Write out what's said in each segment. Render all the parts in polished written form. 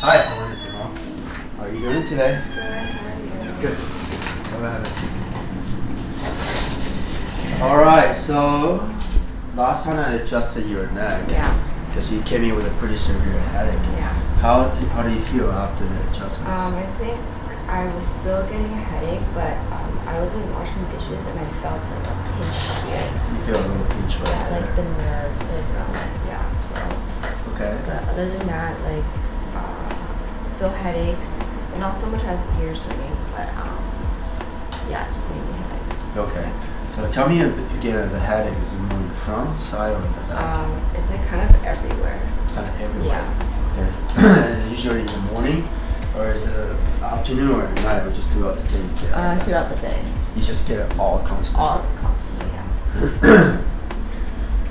Hi, my name is Simone. How are you doing today? Good, how are you? Good. So we'll have a seat. Alright, so last time I adjusted your neck. Yeah. Because you came in with a pretty severe headache. Yeah. How do you feel after the adjustments? I think I was still getting a headache, but I was like washing dishes and I felt like a pinch here. You feel a little pinch right Yeah, there. like the nerve, so. Okay. But other than that, like, still headaches, and not so much as ears ringing, but yeah, just mainly headaches. Okay. So tell me again, the headache is it more in the front, side, or in the back? It's like kind of everywhere. Kind of everywhere. Yeah. Okay. Is it usually in the morning, or is it afternoon or at night, or just throughout the day? You get it? Throughout the day. You just get it all constant. All constantly, yeah.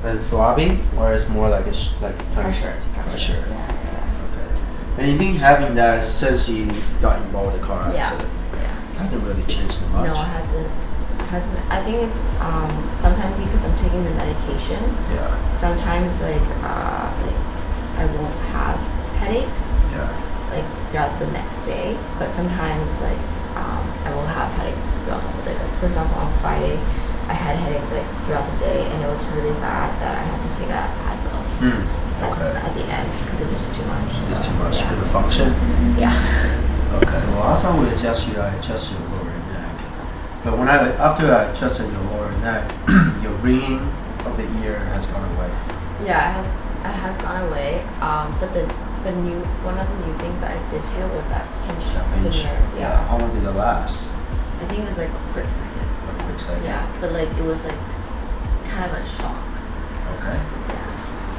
And throbbing, or it's more like like Pressure, it's pressure. Yeah. Okay. And you think having that since you got involved in the car accident, hasn't really changed that much? No, it hasn't. I think it's sometimes because I'm taking the medication. Yeah. Sometimes like I won't have headaches. Yeah. Like throughout the next day, but sometimes like I will have headaches throughout the whole day. Like for example, on Friday, I had headaches like throughout the day, and it was really bad that I had to take a Advil at the end because it was too much. It's just too much. You couldn't function. Yeah. Okay. So last time we adjusted you, I adjusted your lower neck. But after I adjusted your lower neck, your ringing of the ear has gone away. Yeah, it has gone away. But one of the new things that I did feel was that pinch. The nerve. Yeah. How long did it last? I think it was like a quick second. A quick second. Yeah, but like it was like kind of a shock. Okay. Yeah.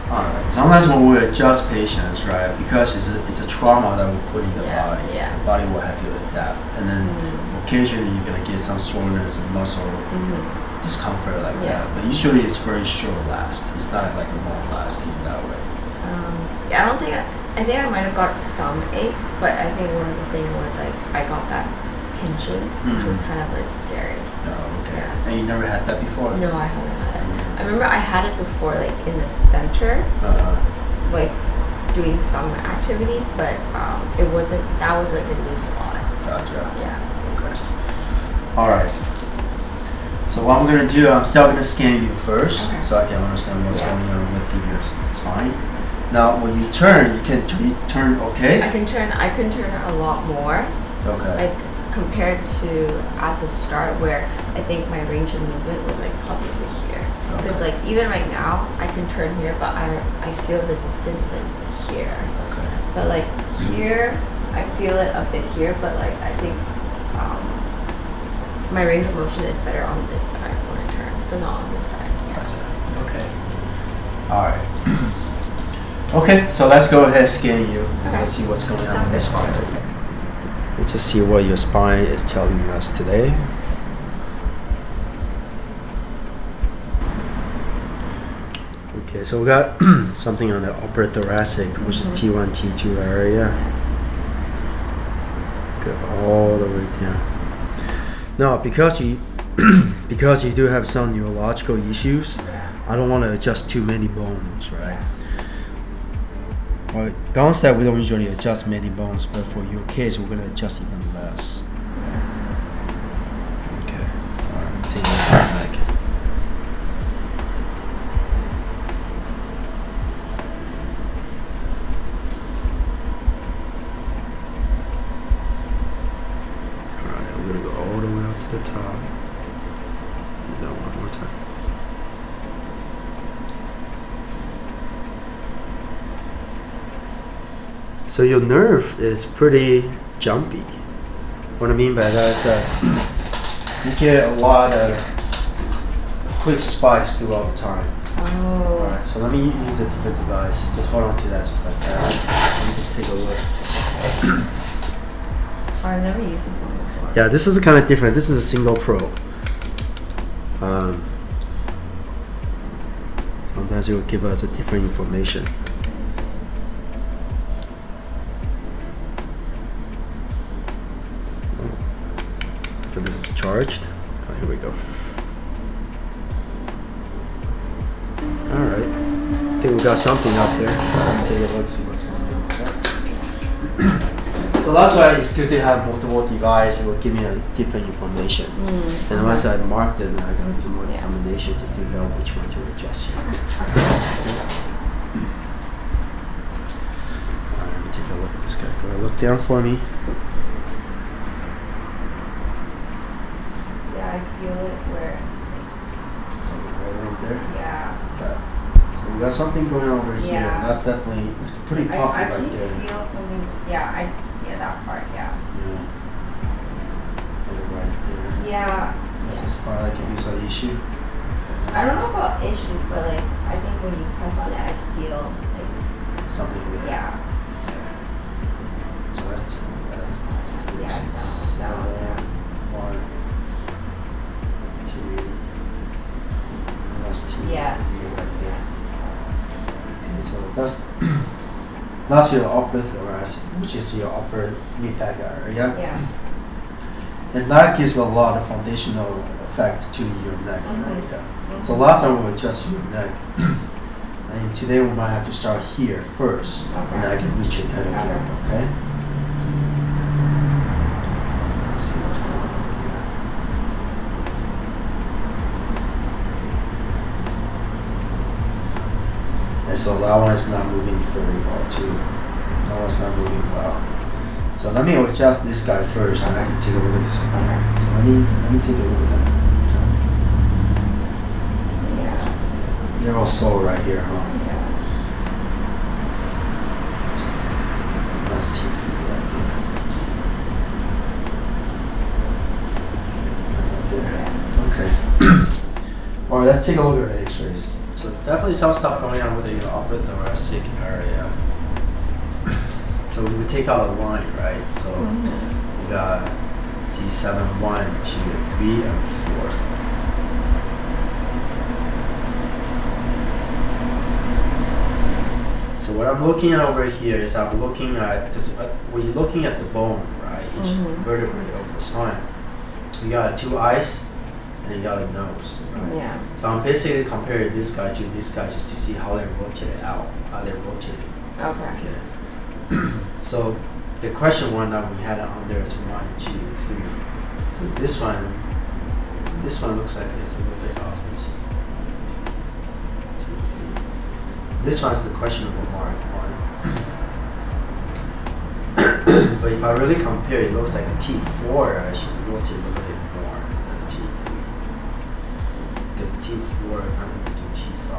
Alright. Sometimes when we adjust patients, right, because it's a trauma that we put in the body, the body will have to adapt. And then occasionally you're going to get some soreness and muscle discomfort like that. But usually it's very short last. It's not like a long lasting that way. Yeah, I think I might have got some aches, but I think one of the things was like I got that pinching, which was kind of like scary. Oh, okay. Yeah. And you never had that before? No, I haven't had it. I remember I had it before, like in the center, like doing some activities, but it wasn't. That was like a new spot. Gotcha. Yeah. Okay. All right. So what I'm gonna do, I'm still gonna scan you first, so I can understand what's going on with your spine. Now, when you turn, can turn okay? I can turn a lot more. Okay. Like compared to at the start, where I think my range of movement was like probably here. Because like even right now, I can turn here, but I feel resistance like here. Okay. But like here, I feel it a bit here, but like I think my range of motion is better on this side when I turn, but not on this side. Yeah. Gotcha. Okay. All right. Okay, so let's go ahead and scan you and let's see what's going on with the spine. Okay. Let's just see what your spine is telling us today. Okay, so we got something on the upper thoracic, which is T1, T2 area. Go all the way down. Now, because you do have some neurological issues, I don't want to adjust too many bones, right? Well, Gonstead, we don't usually adjust many bones, but for your case, we're going to adjust even less. Okay, all right, take it back. All right, we're going to go all the way out to the top. Do that one more time. So your nerve is pretty jumpy. What I mean by that is that you get a lot of quick spikes throughout the time. Oh. Alright, so let me use a different device. Just hold on to that just like that. Let me just take a look. I've never used this one before. Yeah, this is kind of different. This is a single probe. Sometimes it will give us a different information. This is charged. Oh, here we go. Alright. I think we got something up there. Take a look, see what's going on. So that's why it's good to have multiple devices. It will give me a different information. And once I mark it, I gotta do more examination to figure out which one to adjust here. Alright, let me take a look at this guy. Go ahead, look down for me. Yeah, I feel it where. Right around there? Yeah. Yeah. So we got something going on over here. And that's definitely, it's pretty puffy right there. I actually feel something, yeah, that part, yeah. Yeah. Right there. Yeah. That's as far as I can use an issue. Okay, I don't know about issues, but like I think when you press on it, I feel like something there. Yeah. Okay. So that's 6, 7, 1, 2, and that's 2. Yes. Right there. Okay, so that's your upper thoracic, which is your upper mid-back area. Yeah. And that gives a lot of foundational effect to your neck area. So last time we adjust your neck, and today we might have to start here first, and I can reach your head again, okay? Let's see what's going on here. And so that one is not moving very well too. That one's not moving well. So let me adjust this guy first, and I can take a look at this again. So let me take a look at that. Yeah. They're all sore right here, huh? Yeah. That's T3 right there. Right there. Okay. All right, let's take a look at the X-rays. So definitely some stuff going on with the upper thoracic area. So we would take out a line, right? So we got C7, 1, 2, 3, and 4. So what I'm looking at over here is I'm looking at, because when you're looking at the bone, right, each vertebrae of the spine, you got 2 eyes and you got a nose, right? Yeah. So I'm basically comparing this guy to this guy just to see how they rotate it out, how they're rotating. Okay. So the question one that we had on there is 1, 2, 3. So this one looks like it's a little bit off. Let me see. 2, 3. This one's the questionable mark 1. But if I really compare, it looks like a T4 actually rotate a little bit more than a T3. Because T4 kind of to T5.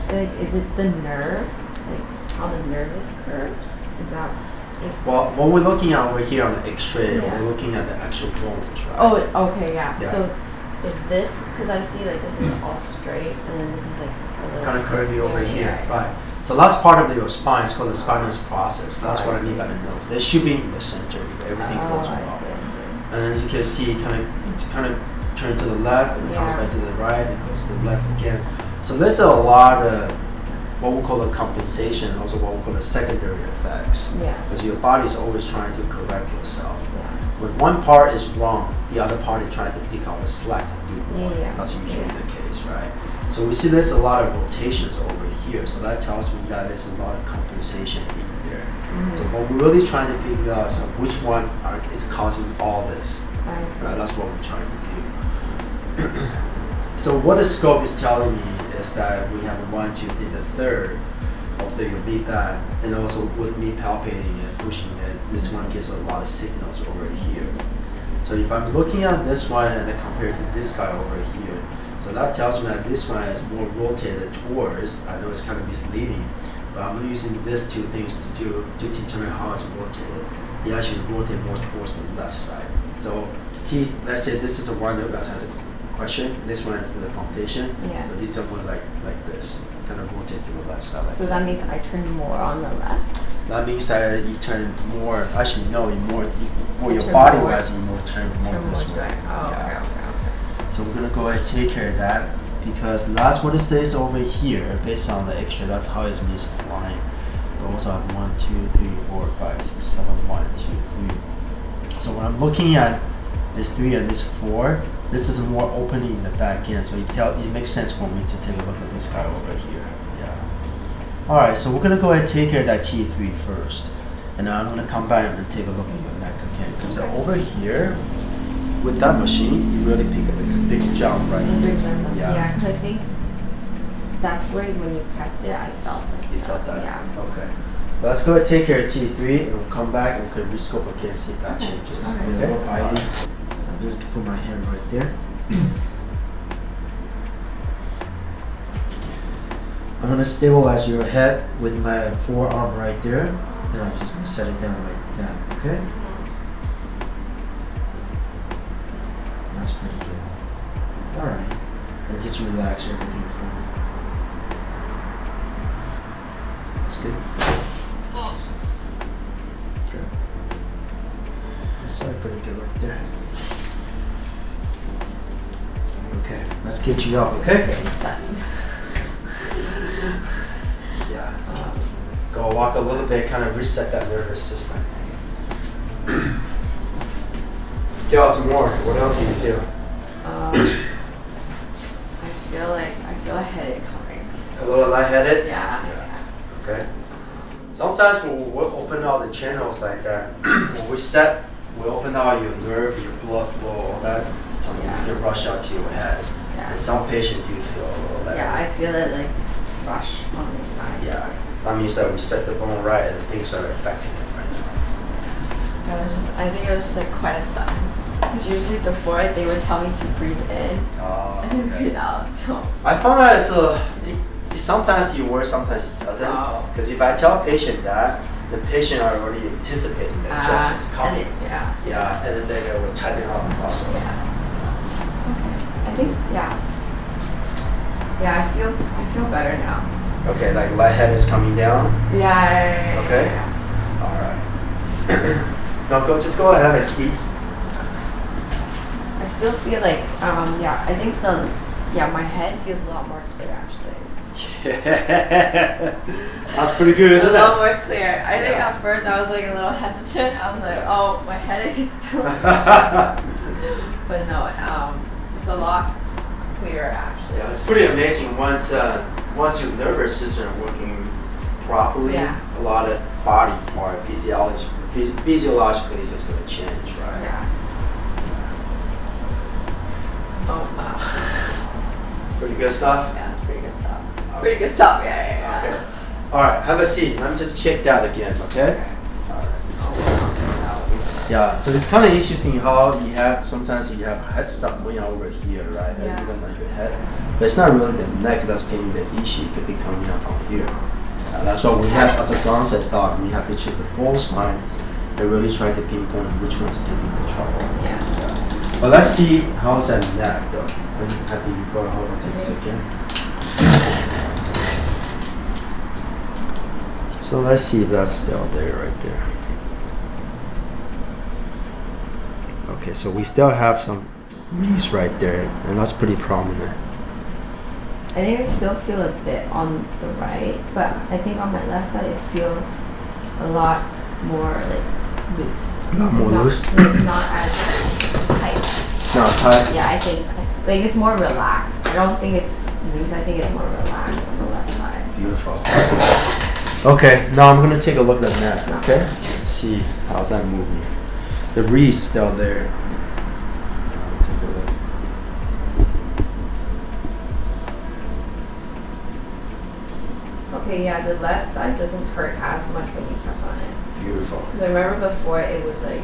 Like, is it the nerve? Like how the nerve is curved? Is that? Well, what we're looking at over here on the X-ray, Yeah. we're looking at the actual bones, right? Oh, okay, yeah. Yeah. So is this, because I see like this is all straight and then this is like a little Kind of curvy over here, right. right? So that's part of your spine. It's called the spinous process. That's what I mean by the nose. They should be in the center if everything goes well. And then you can see it kind of turn to the left and it comes back to the right and goes to the left again. So there's a lot of what we call a compensation, also what we call the secondary effects. Yeah. Because your body is always trying to correct itself. Yeah. When one part is wrong, the other part is trying to pick out the slack and do more. Yeah. That's usually the case, right? So we see there's a lot of rotations over here. So that tells me that there's a lot of compensation in there. So what we're really trying to figure out is which one is causing all this. I see. Right? That's what we're trying to do. So what the scope is telling me is that we have a 1, 2, 3, the third of the mid back, and also with me palpating it, pushing it, this one gives a lot of signals over here. So if I'm looking at this one and then compared to this guy over here, so that tells me that this one is more rotated towards, I know it's kind of misleading, but I'm using these two things to determine how it's rotated. It actually rotates more towards the left side. So teeth, let's say this is the one that has a question, this one is the foundation. Yeah. So these are ones like this, kind of rotate to the left side. Like So that means I turn more on the left? That means that you turn more, actually no, for your turn body more. wise, you turn more this way. Oh, Yeah. okay. So we're gonna go ahead and take care of that because that's what it says over here based on the X-ray. That's how it's misaligned. But also have 1, 2, 3, 4, 5, 6, 7, 1, 2, 3. So when I'm looking at this 3 and this 4, this is more opening in the back end. So it makes sense for me to take a look at this guy over here. Yeah. All right. So we're gonna go ahead and take care of that T3 first. And then I'm gonna come back and take a look at your neck again. Because over here, with that machine, you really pick up. It's a big jump, right? Big jump. Yeah. Because I think that's where when you pressed it, I felt it. You felt that? Yeah. Okay. So let's go and take care of T3 and we'll come back and we can rescope again, see if that changes. Okay? Alright. So I'm just gonna put my hand right there. I'm gonna stabilize your head with my forearm right there, and I'm just gonna set it down like that, okay? That's pretty good. Alright. And just relax everything for me. That's good. Good. That's pretty good right there. Okay, let's get you up, okay? Yeah. Go walk a little bit, kind of reset that nervous system. Tell us more. What else do you feel? I feel a headache coming. A little lightheaded? Yeah. Okay. Sometimes we'll open all the channels like that. When we set, we open all your nerve, your blood flow, all that. Sometimes you can rush out to your head. Yeah. And some patients do feel a little lightheaded. Yeah, I feel it like rush on the side. Yeah. That means that we set the bone right and the things are affecting it right now. I think it was just like quite a sign. Because usually before they would tell me to breathe in and then breathe out. So I found that sometimes it works, sometimes it doesn't. Because if I tell a patient that, the patient are already anticipating that adjustment's coming. And then they will tighten up the muscle. Okay. I think I feel better now. Okay, like lighthead is coming down. Yeah. Okay. All right. No, just go ahead and sweep. I still feel like I think my head feels a lot more clear actually. Yeah. That's pretty good, isn't it? A lot more clear. I think at first I was like a little hesitant. I was like, oh, my headache is still. But no, it's a lot clearer actually. Yeah, it's pretty amazing once your nervous system are working properly. Yeah. A lot of body part physiologically is just gonna change, right? Yeah. Oh wow. Pretty good stuff? Yeah, it's pretty good stuff. Okay. Pretty good stuff, yeah. Okay. Alright, have a seat. Let me just check that again, okay? Alright. Yeah, so it's kind of interesting how sometimes you have head stuff going on over here, right? Yeah. Even on your head. But it's not really the neck that's being the issue. It could be coming out from here. That's why we have, as a Gonstead doc, we have to check the full spine and really try to pinpoint which one's giving the trouble. Yeah. But let's see how's that neck though. And have you go hold on to this again. So let's see if that's still there right there. Okay, so we still have some wreaths right there, and that's pretty prominent. I think I still feel a bit on the right, but I think on my left side it feels a lot more like loose. A lot more loose? Like not as tight. Not tight? Yeah, I think like it's more relaxed. I don't think it's loose, I think it's more relaxed on the left side. Beautiful. Okay, now I'm going to take a look at the neck, okay? See how's that moving. The wreath's still there. Take a look. Okay, yeah, the left side doesn't hurt as much when you press on it. Beautiful. I remember before it was like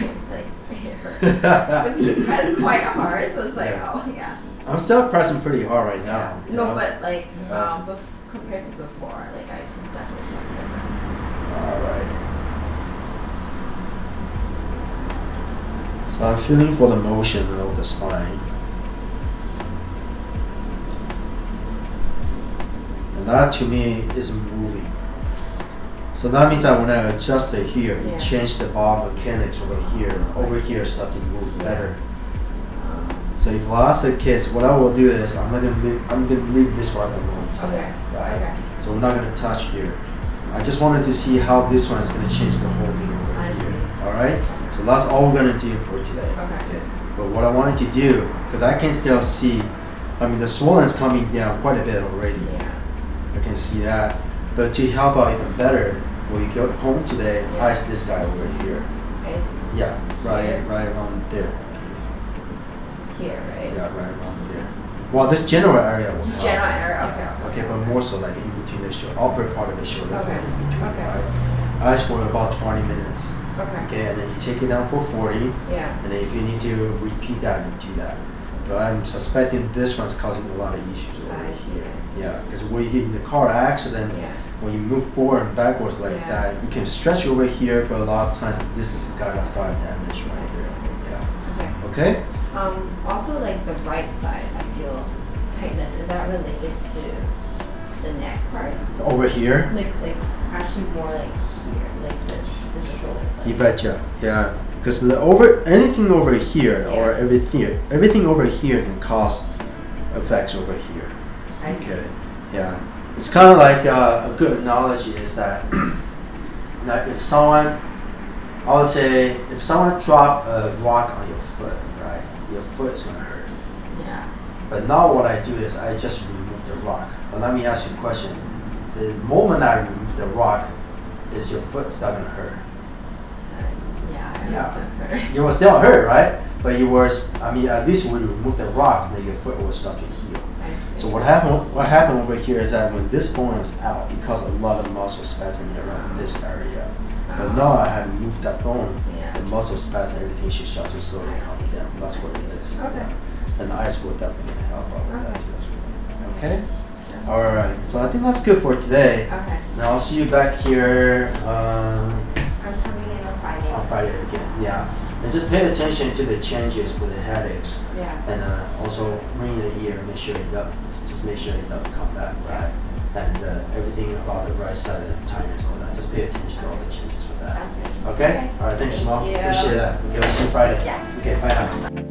it hurt. Because you pressed quite hard, so it's like, oh yeah. I'm still pressing pretty hard right now. No, but like compared to before, like I can definitely tell the difference. Alright. So I'm feeling for the motion of the spine. And that to me is moving. So that means that when I adjust it here, it changed the ball mechanics over here. Over here starting to move better. So if lots of kids, what I will do is I'm gonna leave this one alone today, right? Okay. So we're not gonna touch here. I just wanted to see how this one is gonna change the whole thing over here. All right. So that's all we're gonna do for today. Okay. But what I wanted to do, because I can still see, I mean the swollen is coming down quite a bit already. Yeah. I can see that. But to help out even better, when you get home today, ice this guy over here. Ice. Yeah, right around there. Here, right? Yeah, right around there. Well, this general area was This general area, okay. Okay, but more so like in between the shoulder, upper part of the shoulder. Okay. In between, Okay. right? Ice for about 20 minutes. Okay. Okay, and then you take it down for 40. Yeah. And then if you need to repeat that, then do that. But I'm suspecting this one's causing a lot of issues over here. Yeah, because when you get in the car accident, when you move forward and backwards like that, you can stretch over here, but a lot of times this is the guy that's got damage right here. Yeah. Okay? Also, like the right side, I feel tightness. Is that related to the neck part? Over here? Like actually more like here, like the shoulder. You betcha. Yeah. Because anything over here or everything over here can cause effects over here. Okay. Yeah. It's kind of like a good analogy is that like if someone drop a rock on your foot, right? Your foot's gonna hurt. Yeah. But now what I do is I just remove the rock. But let me ask you a question. The moment I remove the rock, is your foot still gonna hurt? Yeah. You will still hurt, right? But at least when you remove the rock, then your foot will start to heal. So what happened over here is that when this bone is out, it caused a lot of muscle spasm around this area. But now I have removed that bone, the muscle spasm, everything should start to slowly calm down. That's what it is. Okay. Yeah. And the ice will definitely help out with that too as well. Okay? Alright, so I think that's good for today. Okay. Now I'll see you back here I'm coming in on Friday. on Friday again. Yeah. And just pay attention to the changes with the headaches. Yeah. And also ring the ear, make sure it doesn't come back, right? And everything about the right side and tightness, all that. Just pay attention to all the changes with that. That's good. Okay? Alright, thanks, Simone. Thank you. Appreciate that. Okay, we'll see you Friday. Yes. Okay, bye now.